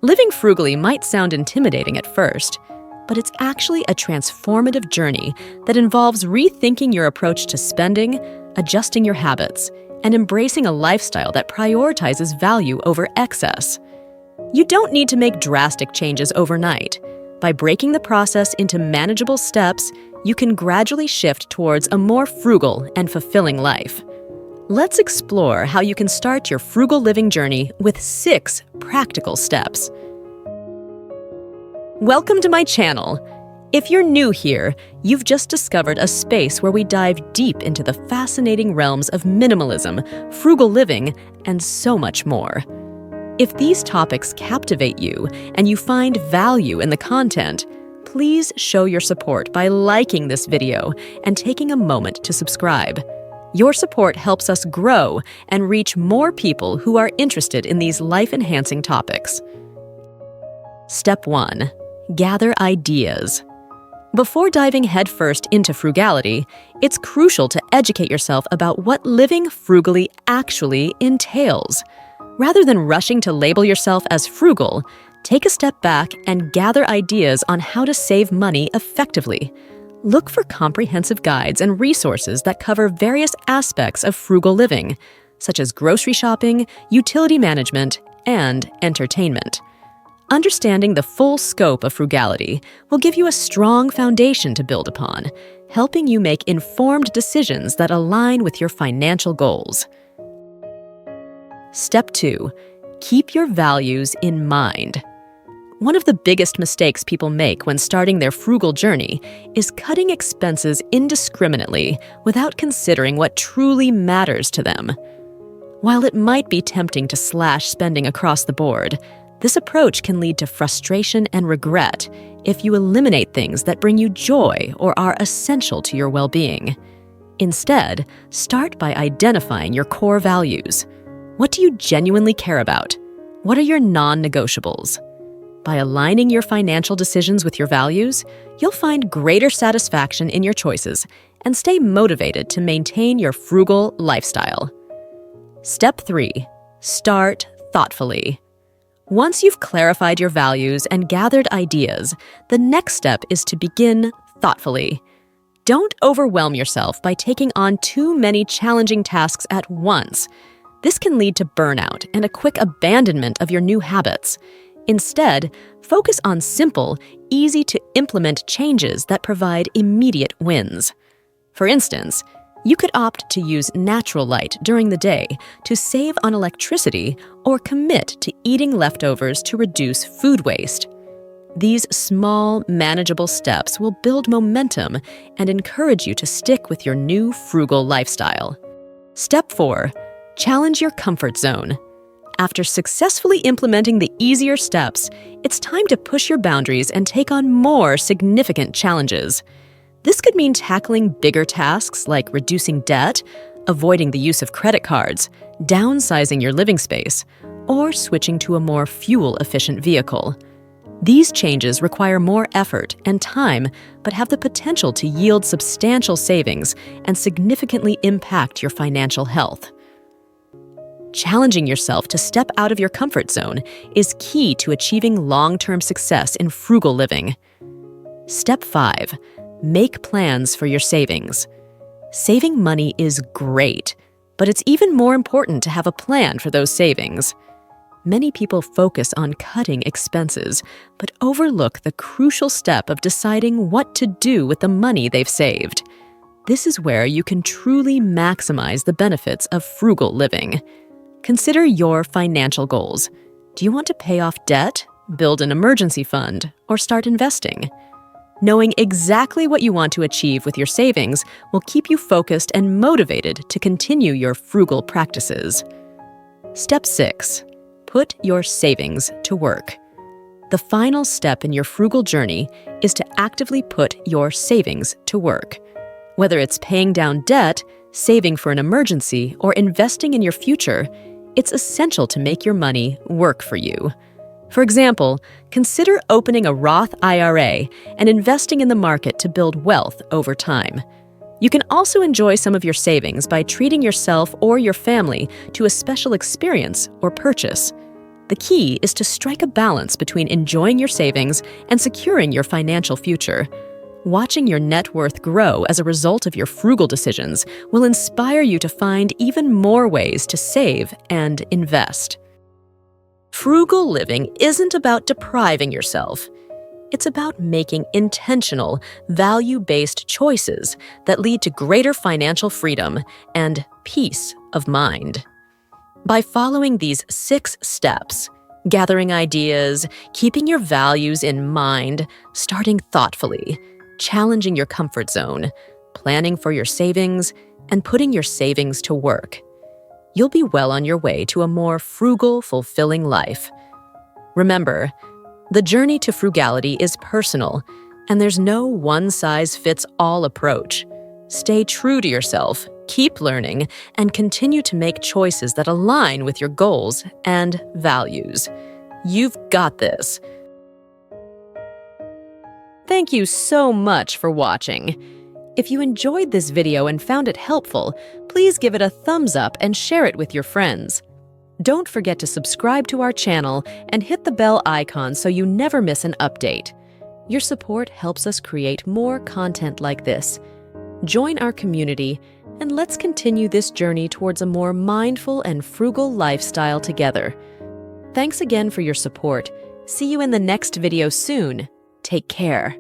Living frugally might sound intimidating at first, but it's actually a transformative journey that involves rethinking your approach to spending, adjusting your habits, and embracing a lifestyle that prioritizes value over excess. You don't need to make drastic changes overnight. By breaking the process into manageable steps, you can gradually shift towards a more frugal and fulfilling life. Let's explore how you can start your frugal living journey with 6 practical steps. Welcome to my channel. If you're new here, you've just discovered a space where we dive deep into the fascinating realms of minimalism, frugal living, and so much more. If these topics captivate you and you find value in the content, please show your support by liking this video and taking a moment to subscribe. Your support helps us grow and reach more people who are interested in these life-enhancing topics. Step 1. Gather ideas. Before diving headfirst into frugality, it's crucial to educate yourself about what living frugally actually entails. Rather than rushing to label yourself as frugal, take a step back and gather ideas on how to save money effectively. Look for comprehensive guides and resources that cover various aspects of frugal living, such as grocery shopping, utility management, and entertainment. Understanding the full scope of frugality will give you a strong foundation to build upon, helping you make informed decisions that align with your financial goals. Step 2. Keep your values in mind. One of the biggest mistakes people make when starting their frugal journey is cutting expenses indiscriminately without considering what truly matters to them. While it might be tempting to slash spending across the board, this approach can lead to frustration and regret if you eliminate things that bring you joy or are essential to your well-being. Instead, start by identifying your core values. What do you genuinely care about? What are your non-negotiables? By aligning your financial decisions with your values, you'll find greater satisfaction in your choices and stay motivated to maintain your frugal lifestyle. Step 3. Start thoughtfully. Once you've clarified your values and gathered ideas, the next step is to begin thoughtfully. Don't overwhelm yourself by taking on too many challenging tasks at once. This can lead to burnout and a quick abandonment of your new habits. Instead, focus on simple, easy-to-implement changes that provide immediate wins. For instance, you could opt to use natural light during the day to save on electricity or commit to eating leftovers to reduce food waste. These small, manageable steps will build momentum and encourage you to stick with your new frugal lifestyle. Step 4. Challenge your comfort zone. After successfully implementing the easier steps, it's time to push your boundaries and take on more significant challenges. This could mean tackling bigger tasks like reducing debt, avoiding the use of credit cards, downsizing your living space, or switching to a more fuel-efficient vehicle. These changes require more effort and time, but have the potential to yield substantial savings and significantly impact your financial health. Challenging yourself to step out of your comfort zone is key to achieving long-term success in frugal living. Step 5. Make plans for your savings. Saving money is great, but it's even more important to have a plan for those savings. Many people focus on cutting expenses, but overlook the crucial step of deciding what to do with the money they've saved. This is where you can truly maximize the benefits of frugal living. Consider your financial goals. Do you want to pay off debt, build an emergency fund, or start investing? Knowing exactly what you want to achieve with your savings will keep you focused and motivated to continue your frugal practices. Step 6. Put your savings to work. The final step in your frugal journey is to actively put your savings to work. Whether it's paying down debt, saving for an emergency, or investing in your future, it's essential to make your money work for you. For example, consider opening a Roth IRA and investing in the market to build wealth over time. You can also enjoy some of your savings by treating yourself or your family to a special experience or purchase. The key is to strike a balance between enjoying your savings and securing your financial future. Watching your net worth grow as a result of your frugal decisions will inspire you to find even more ways to save and invest. Frugal living isn't about depriving yourself. It's about making intentional, value-based choices that lead to greater financial freedom and peace of mind. By following these 6 steps, gathering ideas, keeping your values in mind, starting thoughtfully, challenging your comfort zone, planning for your savings, and putting your savings to work, you'll be well on your way to a more frugal, fulfilling life. Remember, the journey to frugality is personal, and there's no one-size-fits-all approach. Stay true to yourself, keep learning, and continue to make choices that align with your goals and values. You've got this. Thank you so much for watching. If you enjoyed this video and found it helpful, please give it a thumbs up and share it with your friends. Don't forget to subscribe to our channel and hit the bell icon so you never miss an update. Your support helps us create more content like this. Join our community and let's continue this journey towards a more mindful and frugal lifestyle together. Thanks again for your support. See you in the next video soon. Take care.